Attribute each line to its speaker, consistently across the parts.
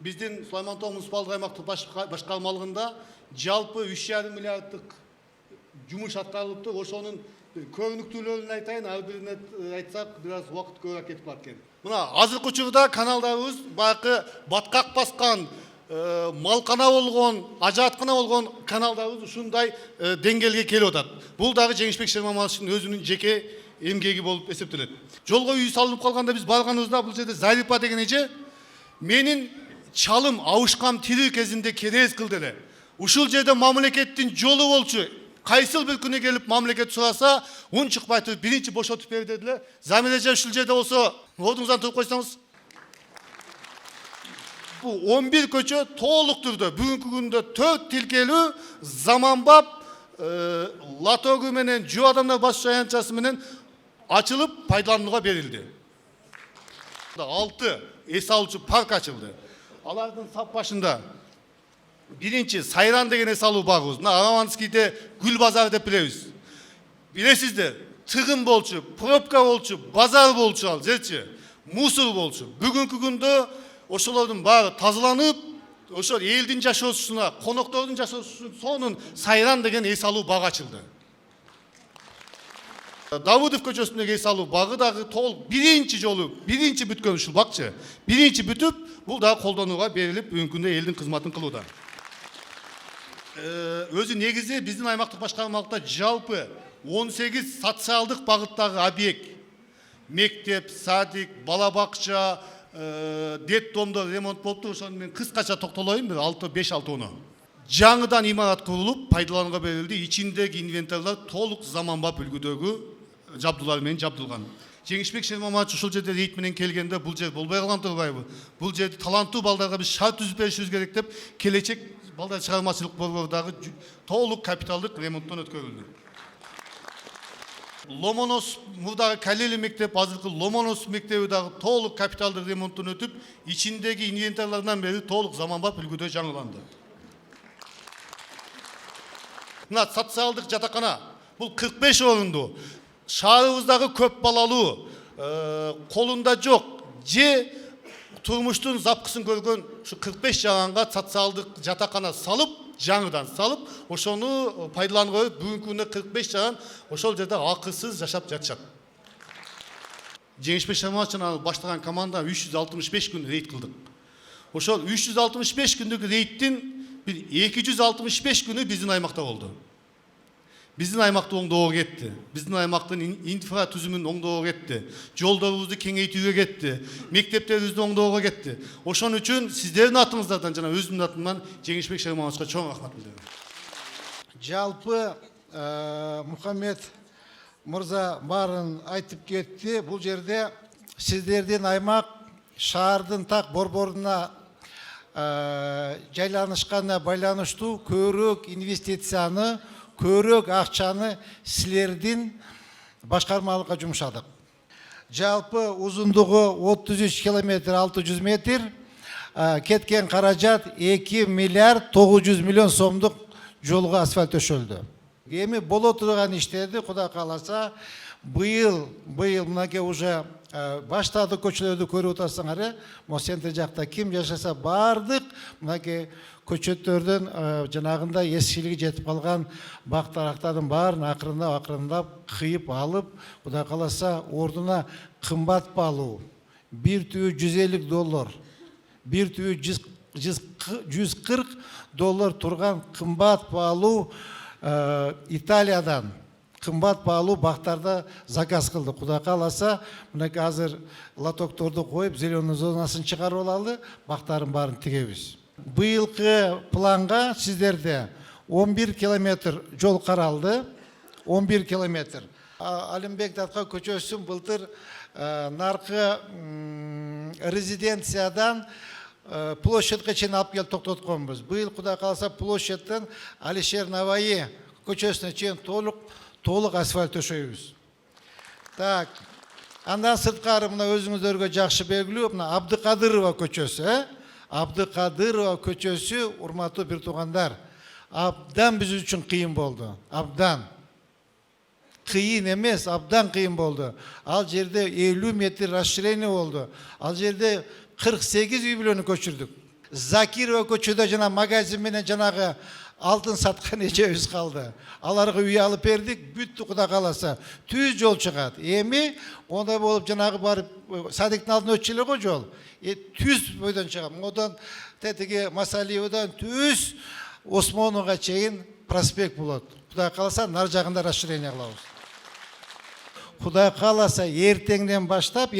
Speaker 1: биздин Сулаймантау муниципалдык аймактык башкармалыгында жалпы 3,5 миллиарддык жумуш аткарылыптыр. Ошонун көрүнүктүүлөрүн айтайын, ар бирине айтсак бир аз убакыт көбүрөөк кетип калат экен. Мына азыркы учурда каналдарыбыз баягы баткак баскан, малкана болгон, ажааткана болгон каналдарыбыз ушундай деңгээлге келип атат. Бул дагы Жеңишбек Шермаматовичтин өзүнүн жеке эмгеги болуп эсептелет. Жолго үй салынып калганда биз барганыбызда бул жерде Зарипа деген эже менин чалым абышкам тирүү кезинде керез кылды эле. Ушул жерде мамлекеттин жолу болчу. Кайсыл бир күнү келип мамлекет сураса, ун чыкпай туруп биринчи бошотуп бер дедилер. Замир эже ушул жерде болсо, ордуңуздан туруп койсоңуз. Бул 11 көчө толук түрдө бүгүнкү күндө 4 тилкелүү заманбап латогу менен жөө адамдар баш аянтчасы менен ачылып пайдаланууга берилди. 6 эс алуучу парк ачылды. Алардын сап башында биринчи Сайран деген эс алуу багыбыз. Мына Араманскийде Гүл базар деп билебиз. Билесиздер, тыгын болчу, пробка болчу, базар болчу ал жерчи, мусор болчу. Бүгүнкү күндө ошолордун баары тазаланып, ошол элдин жашоосуна, коноктордун жашоосуна сонун Сайран деген эс алуу бак ачылды. Давыдов көчөсүндөгү эс алуу багы дагы толук биринчи жолу, биринчи бүткөн ушул бакчы. Биринчи бүтүп, бул дагы колдонууга берилип, бүгүнкү күндө элдин кызматын кылууда. Өзү негизи биздин аймактык башкармалыкта жалпы 18 социалдык багыттагы объект, мектеп, садик, бала бакча, детдомдор ремонт болуптур. Ошону мен кыскача токтолоюн, бир 5-6 жаңыдан имарат курулуп пайдаланууга берилди. Ичиндеги инвентарлар толук заманбап үлгүдөгү жабдуулар менен жабдылган. Жеңишбек Шермаматович ушул жерде рейд менен келгенде бул жер болбой калган турбайбы? Бул жерде таланттуу балдарга биз шарт түзүп беришибиз керек деп, келечек балдар чыгармачылык борбордагы толук капиталдык ремонттон өткөрүлдү. Ломонос мурдагы Калели мектеп, азыркы Ломонос мектеби дагы толук капиталдык ремонттон өтүп, ичиндеги инвентарлардан бери толук заманбап үлгүдө жаңыланды. Мына социалдык жатакана, бул 45 орунду. Шаарыбыздагы көп балалуу, колунда жок, же турмуштун запкысын көргөн ушу 45 жаганга социалдык жатакана салып, жаңыдан салып, ошону пайдаланууга берип, бүгүнкү күндө 45 жаган ошол жерде акысыз жашап жатышат. Жеңишбек Шермаматович баштаган команда 365 күн рейд кылдык. Ошол 365 күндүк рейдтин бир 265 күнү биздин аймакта болду. Биздин аймакты оңдоого кетти. Биздин аймактын инфра түзүмүн оңдоого кетти. Жолдорубузду кеңейтүүгө кетти. Мектептерибизди оңдоого кетти. Ошон үчүн сиздердин атыңыздардан жана өзүмдүн атымдан Жеңишбек Шермаматовичка чоң рахмат билдирем.
Speaker 2: Жалпы Мухаммед мырза баарын айтып кетти. Бул жерде сиздердин аймак шаардын так борборуна жайланышканына байланыштуу көбүрөөк инвестицияны, көбүрөөк акчаны силердин башкармалыкка жумшадык. Жалпы узундугу 33 километр 600 метр, кеткен каражат 2 миллиард 900 миллион сомдук жолго асфальт төшөлдү. Эми боло турган иштерди Кудай кааласа быйыл мынакей уже баштады көчөлөрдү көрүп отурсаңар, Мосентер жакта ким жашаса бардык мынакей көчөттөрдөн жанагындай эскилиги жетип калган бак тарактардын баарын акырындап кыйып алып, Кудай кааласа ордуна кымбат баалуу, бир түйү $150, бир түйү $140 турган кымбат баалуу Италиядан кымбат баалуу бактарда заказ кылды. Кудай кааласа, мынакей азыр лотокторду коюп, зеленый зонасын чыгарып алалы, бактарын баарын тигебиз. Быйылкы планга сиздерде 11 километр жол каралды. 11 километр. Алимбек Датка көчөсүн былтыр наркы резиденциядан площадька чейин алып келип токтотконбуз. Быйыл Кудай кааласа площадьтан Алишер Наваи көчөсүнө чейин толук асфальт төшөйбүз. Так, андан сырткары мына өзүңүздөргө жакшы белгилүү, мына Абдыкадырова көчөсү, Абдыкадырова көчөсү, урматтуу бир туугандар, абдан биз үчүн кыйын болду. Абдан. Кыйын эмес, абдан кыйын болду. Ал жерде 50 метр расширение болду. Ал жерде 48 үй бүлөнү көчүрдүк. Закирова көчөдө жана магазин менен жанагы алтын саткан эжебиз калды. Аларга үй алып бердик, бүттү Кудай кааласа. Түз жол чыгат. Эми ондай болуп жанагы барып садиктин алдына өтчү эле го жол. Түз бойдон чыгам. Одан тетиги Масалиевден түз Осмонова чейин проспект болот. Кудай кааласа нар жагында расширение кылабыз. Кудай кааласа эртеңден баштап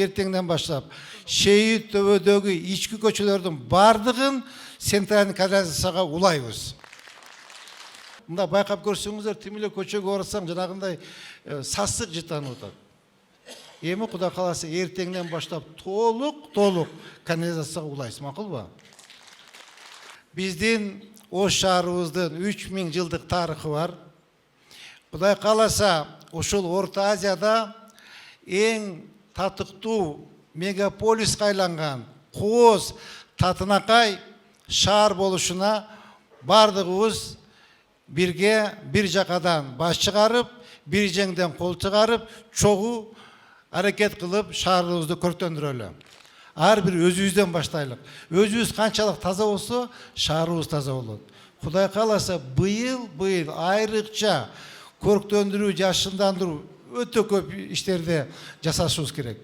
Speaker 2: Шейит төбөдөгү ички көчөлөрдүн бардыгын центральный канализацияга улайбыз. Мында байкап көрсөңүздөр, тим эле көчөгө барсаң жанагындай сасык жытанып атат. Эми Кудай кааласа эртеңден баштап толук канализацияга улайбыз, макулбу? Биздин Ош шаарыбыздын 3000 жылдык тарыхы бар. Кудай кааласа ошол Орто Азияда эң татыктуу мегаполиске айланган Кооз Татынакай шаар болушуна бардыгыбыз бирге бир жакадан баш чыгарып, бир жеңден кол чыгарып, чогуу аракет кылып шаарыбызды көрктөндүрөлү. Ар бир өзүбүздөн баштайлык. Өзүбүз канчалык таза болсо, шаарыбыз таза болот. Кудай кааласа быйыл айрыкча көрктөндүрүү, жашындандыруу өтө көп иштерди жасашыбыз керек.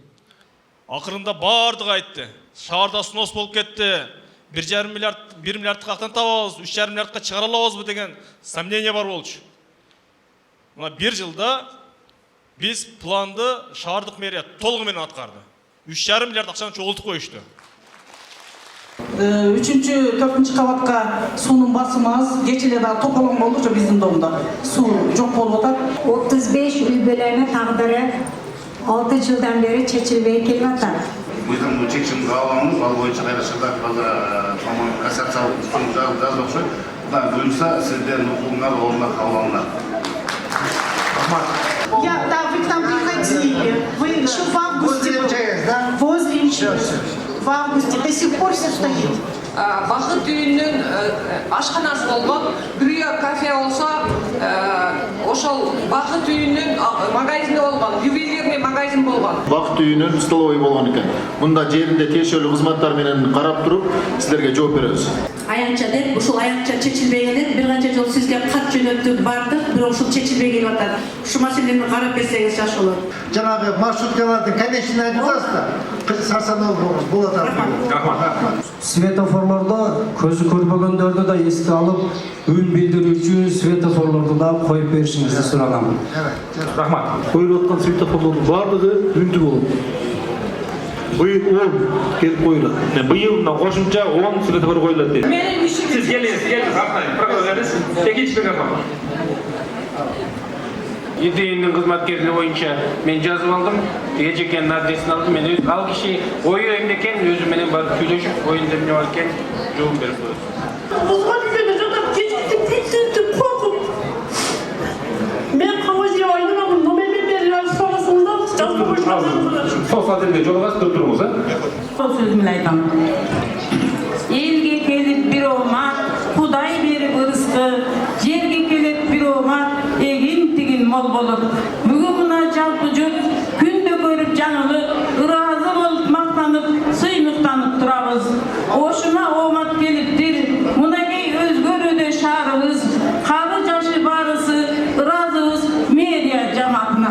Speaker 3: Акырында бардыгы айтты. Шаарда снос болуп кетти. 1,5 миллиард, 1 миллиардты кактан табабыз, 3,5 миллиардка чыгара алабызбы деген сомнение бар болчу. Мына 1 жылда биз планды шаардык мэрия толугу менен аткарды. 3,5 миллиард акчаны чогултуп коюшту.
Speaker 4: 3-4 кабатка суунун басымы аз, кечеле дагы тополоң болду ошо биздин домдо. Суу жок болуп атат.
Speaker 5: 35 үй бүлөнүн тагдыры 6 жылдан бeri чечилбей келип атат.
Speaker 6: Биздин чечим кабыл ал боюнча кайрашырда кассациялык үчүн жазып окшойт. Мына буюрса сиздердин укугуңар ордуна кабыл алынат.
Speaker 4: Да, вы к нам приходили. Вы еще в августе были. Возле МЧС. В августе. До сих пор все стоит.
Speaker 7: Бақыт үйінің ашханасы болған, бір кафе болса, ошол Бақыт үйінің магазині болған, ювелирный магазин болған.
Speaker 8: Бақыт үйінің столовой болған екен. Мұнда жерінде тиешелүү кызматтар менен карап туруп, силерге жооп беребиз.
Speaker 9: Аянча деп, ушул аянча чечилбегенин бир канча жол сизге кат жөнөттүк бардык, бирок ушул чечилбей келип атат. Ушу маселени карап берсеңиз жакшы болот.
Speaker 2: Жанагы маршруткалардын конечный айтыласыз да, сарсанал болот. Рахмат.
Speaker 10: Светофорлордо көзү көрбөгөндөрдү да эске алып, үн билдирүү үчүн светофорлорду да коюп беришиңизди сурагам.
Speaker 8: Рахмат. Коюлуп аткан светофорлордун бардыгы үндүү болот. Быйыл 10 келип коюлат.
Speaker 11: Быйыл кошумча 10 светофор коюлат дейт. Сиз келиңиз, рахмат. Прокурорубуз экинчи микрофон. Идеянын кызматкерлиги боюнча мен жазып алдым, эжекенин адресин алдым. Мен өз ал киши ою эмне экен, өзү менен барып сүйлөшүп, оюнда эмне бар экен, жооп берип коет.
Speaker 9: Бузга жүргөндө жолдоп кетип коркуп. Мен кабыл жеп айдырмадым, номермен берип сурасыңыздар, жазып коюшуңуздар.
Speaker 11: Сол саатырга жолугас туруңуз, а?
Speaker 9: Сөзүмөн айтам. Элге келип бир омат, Кудай берип ырыскы, жерге келип бир омат, эгин тигин мол болуп. Бүгүн мына жалпы жұрт күндө көрүп жаңылып, ыраазы болуп мактанып, сыймыктанып турабыз. Ошуна омат келиптир, мынакей өзгөрүүдө шаарыбыз, кары жашы барысы, ыраазыбыз мэрия жамаатына.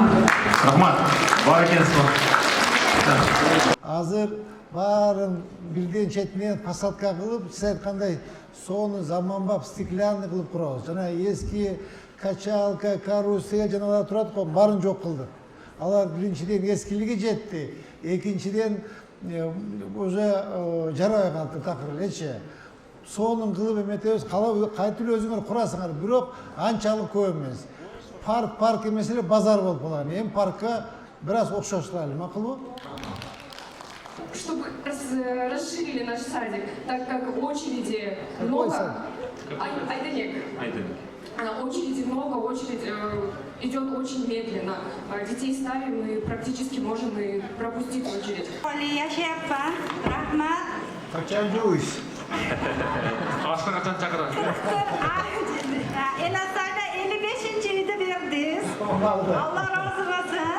Speaker 11: Рахмат. Бар экенсиз.
Speaker 2: Азыр барын бирден четинен посадка кылып, сиз айткандай соону заманбап стеклянный кылып курабыз. Жана эски качалка, карусель жанагылар турат го, барын жок кылдык. Алар биринчиден эскилиги жетти, экинчиден уже жарабай калды такыр элечи. Соонун кылып эметебиз, кайтып өзүңөр курасыңар, бирок анчалык көп эмес. Парк эмес эле базар болуп калган. Эми паркка бир аз окшоштурайлы, макулбу?
Speaker 12: Чтобы расширили наш садик, так как очереди много. Айденек. Очереди много, очередь идет очень медленно. Детей ставим и практически можем и пропустить очередь.
Speaker 2: Качан жуйс?
Speaker 11: Ашкана качан чакырасыз?
Speaker 5: En azından 55. үйдü verdiniz. Allah razı olsun.